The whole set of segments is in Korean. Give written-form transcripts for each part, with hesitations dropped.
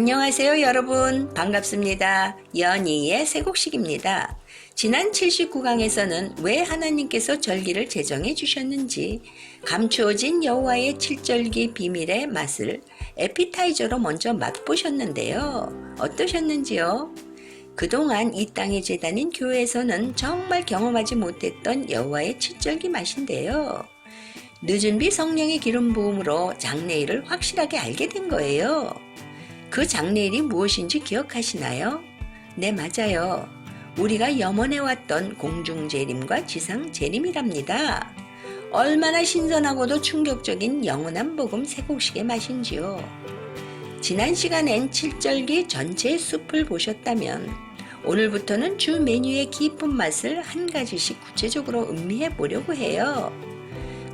안녕하세요 여러분, 반갑습니다. 연희의 새곡식입니다. 지난 79강에서는 왜 하나님께서 절기를 제정해 주셨는지, 감추어진 여호와의 7절기 비밀의 맛을 에피타이저로 먼저 맛보셨는데요. 어떠셨는지요? 그동안 이 땅의 제단인 교회에서는 정말 경험하지 못했던 여호와의 7절기 맛인데요. 늦은 비 성령의 기름 부음으로 장래일을 확실하게 알게 된 거예요. 그 장래일이 무엇인지 기억하시나요? 네, 맞아요. 우리가 염원해왔던 공중재림과 지상재림이랍니다. 얼마나 신선하고도 충격적인 영원한 복음 새곡식의 맛인지요. 지난 시간엔 7절기 전체의 숲을 보셨다면 오늘부터는 주 메뉴의 깊은 맛을 한 가지씩 구체적으로 음미해 보려고 해요.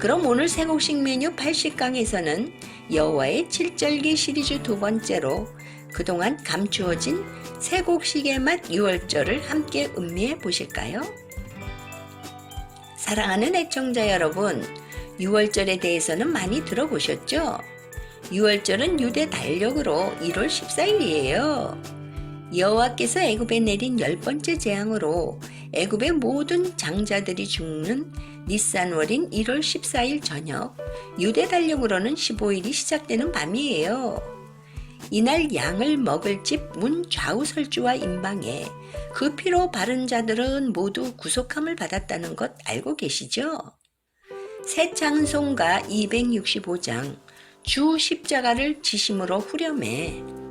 그럼 오늘 새곡식 메뉴 80강에서는 여호와의 7절기 시리즈 두 번째로 그동안 감추어진 새곡식의 맛 6월절을 함께 음미해 보실까요? 사랑하는 애청자 여러분, 6월절에 대해서는 많이 들어보셨죠? 6월절은 유대 달력으로 1월 14일이에요. 여호와께서 애굽에 내린 10번째 재앙으로 애굽의 모든 장자들이 죽는 니산월인 1월 14일 저녁, 유대 달력으로는 15일이 시작되는 밤이에요. 이날 양을 먹을 집 문 좌우설주와 임방에 그 피로 바른 자들은 모두 구속함을 받았다는 것 알고 계시죠? 새 찬송가 265장 주 십자가를 지심으로 후렴해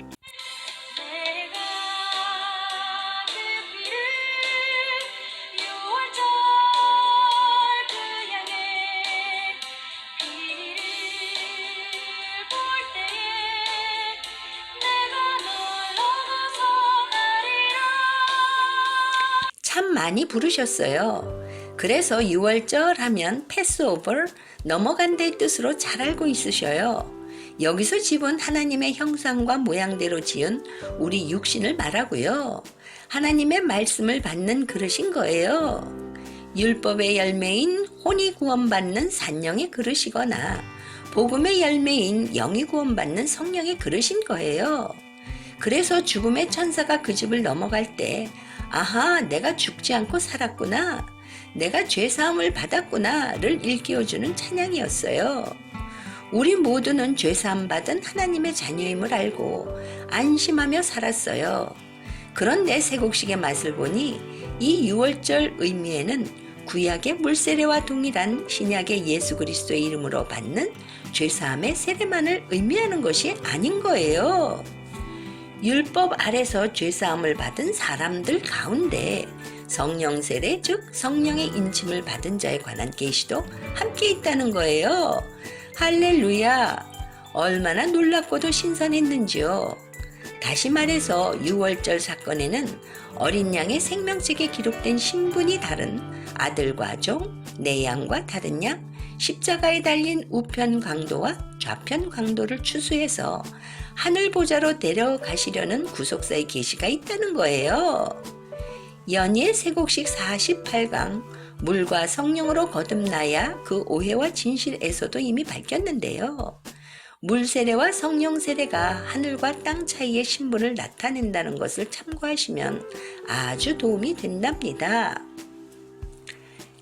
참 많이 부르셨어요. 그래서 6월절 하면 패스오버, 넘어간 데의 뜻으로 잘 알고 있으셔요. 여기서 집은 하나님의 형상과 모양대로 지은 우리 육신을 말하고요. 하나님의 말씀을 받는 그릇인 거예요. 율법의 열매인 혼이 구원받는 산령의 그릇이거나 복음의 열매인 영이 구원받는 성령의 그릇인 거예요. 그래서 죽음의 천사가 그 집을 넘어갈 때 아하, 내가 죽지 않고 살았구나, 내가 죄사함을 받았구나를 일깨워주는 찬양이었어요. 우리 모두는 죄사함 받은 하나님의 자녀임을 알고 안심하며 살았어요. 그런데 새곡식의 맛을 보니 이 6월절 의미에는 구약의 물세례와 동일한 신약의 예수 그리스도의 이름으로 받는 죄사함의 세례만을 의미하는 것이 아닌 거예요. 율법 아래서 죄사함을 받은 사람들 가운데 성령 세례, 즉 성령의 인침을 받은 자에 관한 계시도 함께 있다는 거예요. 할렐루야! 얼마나 놀랍고도 신선했는지요. 다시 말해서 6월절 사건에는 어린 양의 생명책에 기록된 신분이 다른 아들과 종, 내 양과 다른 양, 십자가에 달린 우편 강도와 좌편 강도를 추수해서 하늘 보좌로 데려가시려는 구속사의 계시가 있다는 거예요. 연희의 새곡식 48강 물과 성령으로 거듭나야 그 오해와 진실에서도 이미 밝혔는데요. 물 세례와 성령 세례가 하늘과 땅 사이의 신분을 나타낸다는 것을 참고하시면 아주 도움이 된답니다.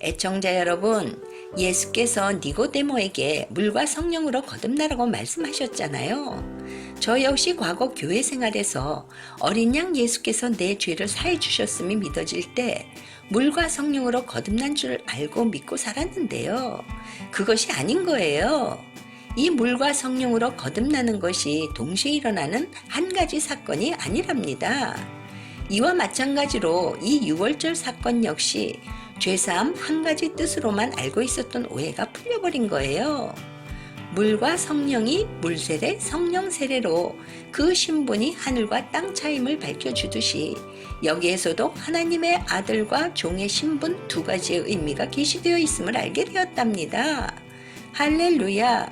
애청자 여러분, 예수께서 니고데모에게 물과 성령으로 거듭나라고 말씀하셨잖아요. 저 역시 과거 교회 생활에서 어린 양 예수께서 내 죄를 사해 주셨음이 믿어질 때 물과 성령으로 거듭난 줄 알고 믿고 살았는데요. 그것이 아닌 거예요. 이 물과 성령으로 거듭나는 것이 동시에 일어나는 한 가지 사건이 아니랍니다. 이와 마찬가지로 이 6월절 사건 역시 죄사함 한 가지 뜻으로만 알고 있었던 오해가 풀려버린 거예요. 물과 성령이 물세례, 성령세례로 그 신분이 하늘과 땅 차임을 밝혀주듯이 여기에서도 하나님의 아들과 종의 신분 두 가지의 의미가 계시되어 있음을 알게 되었답니다. 할렐루야!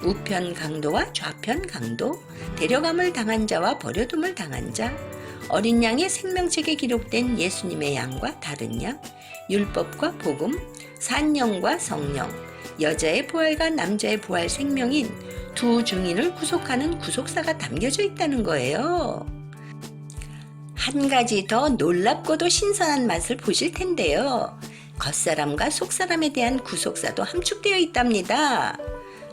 우편 강도와 좌편 강도, 데려감을 당한 자와 버려둠을 당한 자, 어린 양의 생명책에 기록된 예수님의 양과 다른 양, 율법과 복음, 산령과 성령, 여자의 부활과 남자의 부활 생명인 두 증인을 구속하는 구속사가 담겨져 있다는 거예요. 한 가지 더 놀랍고도 신선한 맛을 보실 텐데요. 겉사람과 속사람에 대한 구속사도 함축되어 있답니다.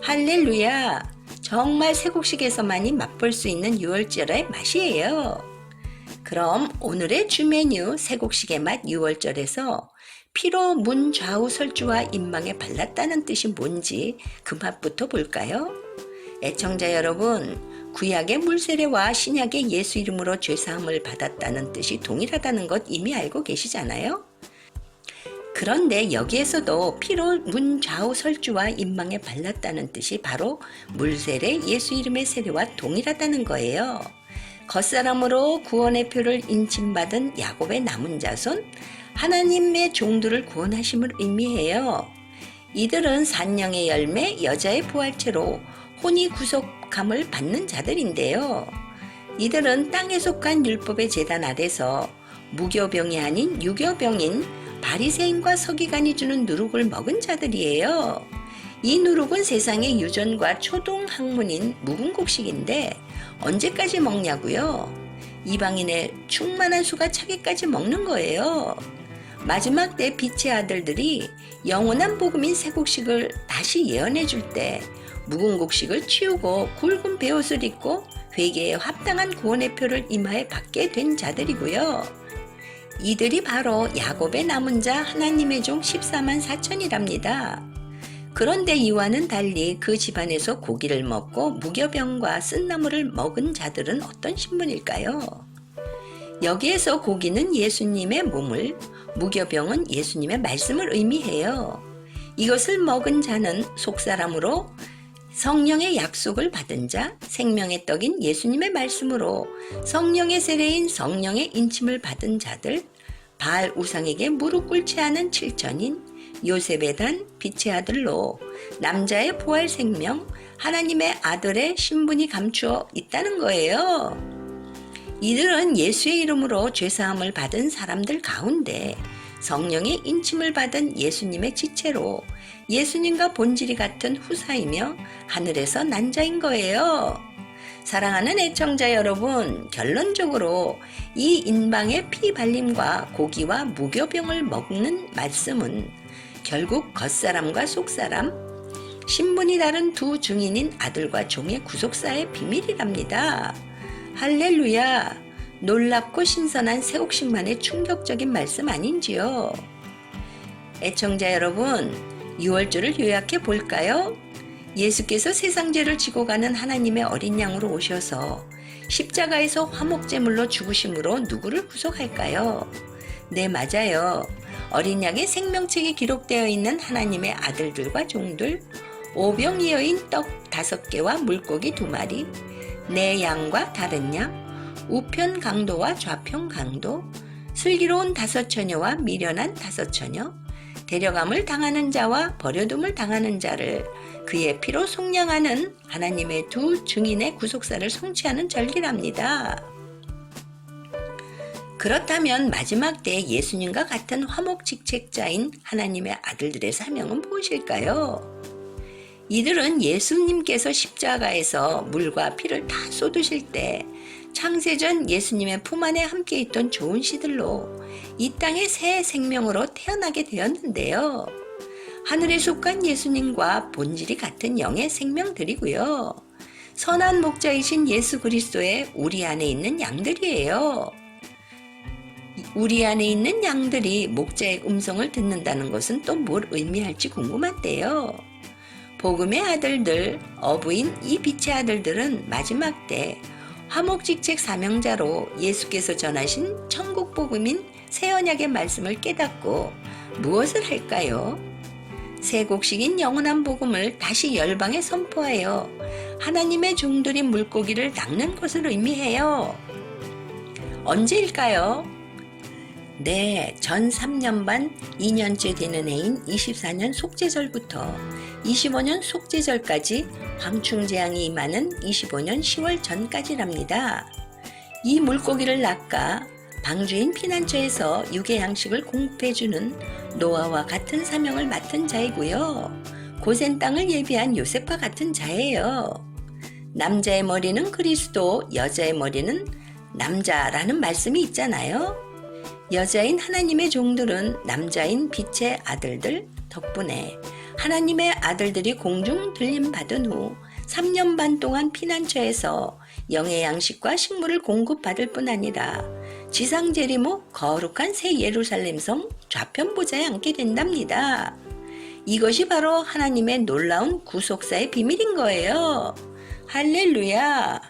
할렐루야! 정말 세곡식에서만이 맛볼 수 있는 유월절의 맛이에요. 그럼 오늘의 주메뉴 세곡식의 맛 유월절에서 피로 문 좌우 설주와 인망에 발랐다는 뜻이 뭔지 그 맛부터 볼까요? 애청자 여러분, 구약의 물세례와 신약의 예수 이름으로 죄사함을 받았다는 뜻이 동일하다는 것 이미 알고 계시잖아요? 그런데 여기에서도 피로 문 좌우 설주와 인망에 발랐다는 뜻이 바로 물세례 예수 이름의 세례와 동일하다는 거예요. 겉사람으로 구원의 표를 인침받은 야곱의 남은 자손, 하나님의 종들을 구원하심을 의미해요. 이들은 산령의 열매, 여자의 부활체로 혼이 구속함을 받는 자들인데요. 이들은 땅에 속한 율법의 제단 아래서 무교병이 아닌 유교병인 바리새인과 서기관이 주는 누룩을 먹은 자들이에요. 이 누룩은 세상의 유전과 초동 학문인 묵은 곡식인데 언제까지 먹냐고요? 이방인의 충만한 수가 차기까지 먹는 거예요. 마지막 때 빛의 아들들이 영원한 복음인 새 곡식을 다시 예언해 줄 때 묵은 곡식을 치우고 굵은 베옷을 입고 회개에 합당한 구원의 표를 임하에 받게 된 자들이고요. 이들이 바로 야곱의 남은 자 하나님의 종 14만 4천이랍니다. 그런데 이와는 달리 그 집안에서 고기를 먹고 무교병과 쓴나물을 먹은 자들은 어떤 신분일까요? 여기에서 고기는 예수님의 몸을, 무교병은 예수님의 말씀을 의미해요. 이것을 먹은 자는 속사람으로 성령의 약속을 받은 자, 생명의 떡인 예수님의 말씀으로 성령의 세례인 성령의 인침을 받은 자들, 바알 우상에게 무릎 꿇지 않은 7천인, 요셉의 단, 빛의 아들로 남자의 부활 생명, 하나님의 아들의 신분이 감추어 있다는 거예요. 이들은 예수의 이름으로 죄사함을 받은 사람들 가운데 성령의 인침을 받은 예수님의 지체로 예수님과 본질이 같은 후사이며 하늘에서 난 자인 거예요. 사랑하는 애청자 여러분, 결론적으로 이 인방의 피 발림과 고기와 무교병을 먹는 말씀은 결국 겉사람과 속사람, 신분이 다른 두 증인인 아들과 종의 구속사의 비밀이랍니다. 할렐루야! 놀랍고 신선한 새곡식만의 충격적인 말씀 아닌지요? 애청자 여러분, 6월절을 요약해 볼까요? 예수께서 세상 죄를 지고 가는 하나님의 어린 양으로 오셔서 십자가에서 화목제물로 죽으심으로 누구를 구속할까요? 네, 맞아요. 어린 양의 생명책이 기록되어 있는 하나님의 아들들과 종들, 오병이어인 떡 5개와 물고기 2마리, 네 양과 다른 양, 우편 강도와 좌편 강도, 슬기로운 5처녀와 미련한 5처녀, 데려감을 당하는 자와 버려둠을 당하는 자를 그의 피로 속량하는 하나님의 두 증인의 구속사를 성취하는 절기랍니다. 그렇다면 마지막 때 예수님과 같은 화목직책자인 하나님의 아들들의 사명은 무엇일까요? 이들은 예수님께서 십자가에서 물과 피를 다 쏟으실 때 창세전 예수님의 품 안에 함께 있던 좋은 씨들로 이 땅의 새 생명으로 태어나게 되었는데요. 하늘에 속한 예수님과 본질이 같은 영의 생명들이고요. 선한 목자이신 예수 그리스도의 우리 안에 있는 양들이에요. 우리 안에 있는 양들이 목자의 음성을 듣는다는 것은 또 뭘 의미할지 궁금한데요. 복음의 아들들, 어부인 이 빛의 아들들은 마지막 때 화목직책 사명자로 예수께서 전하신 천국 복음인 새 언약의 말씀을 깨닫고 무엇을 할까요? 새 곡식인 영원한 복음을 다시 열방에 선포하여 하나님의 종들인 물고기를 낚는 것을 의미해요. 언제일까요? 네, 전 3년 반 2년째 되는 해인 24년 속죄절부터 25년 속죄절까지 황충재앙이 임하는 25년 10월 전까지랍니다. 이 물고기를 낚아 방주인 피난처에서 육의 양식을 공급해주는 노아와 같은 사명을 맡은 자이고요. 고센 땅을 예비한 요셉과 같은 자예요. 남자의 머리는 그리스도, 여자의 머리는 남자라는 말씀이 있잖아요. 여자인 하나님의 종들은 남자인 빛의 아들들 덕분에 하나님의 아들들이 공중 들림 받은 후 3년 반 동안 피난처에서 영의 양식과 식물을 공급받을 뿐 아니라 지상 재림후 거룩한 새 예루살렘 성 좌편 보좌에 앉게 된답니다. 이것이 바로 하나님의 놀라운 구속사의 비밀인 거예요. 할렐루야!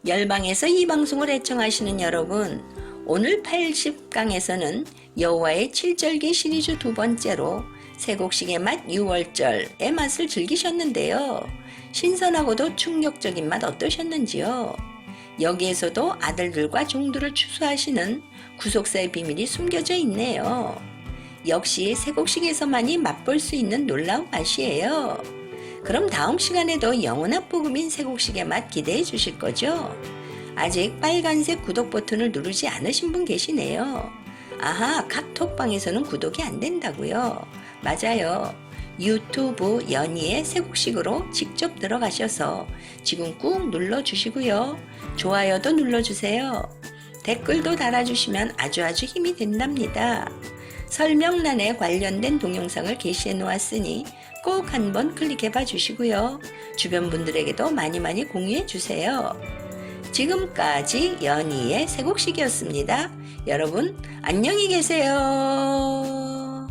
열방에서 이 방송을 애청하시는 여러분, 오늘 80강에서는 여호와의 7절기 시리즈 두 번째로 세곡식의 맛 6월절의 맛을 즐기셨는데요. 신선하고도 충격적인 맛 어떠셨는지요? 여기에서도 아들들과 종들을 추수하시는 구속사의 비밀이 숨겨져 있네요. 역시 세곡식에서만이 맛볼 수 있는 놀라운 맛이에요. 그럼 다음 시간에도 영원한 복음인 세곡식의 맛 기대해 주실 거죠? 아직 빨간색 구독 버튼을 누르지 않으신 분 계시네요. 아하, 카톡방에서는 구독이 안 된다고요? 맞아요. 유튜브 연희의 세곡식으로 직접 들어가셔서 지금 꾹 눌러주시고요. 좋아요도 눌러주세요. 댓글도 달아주시면 아주 힘이 된답니다. 설명란에 관련된 동영상을 게시해 놓았으니 꼭 한번 클릭해 봐 주시고요. 주변 분들에게도 많이 공유해 주세요. 지금까지 연희의 세곡식이었습니다. 여러분 안녕히 계세요.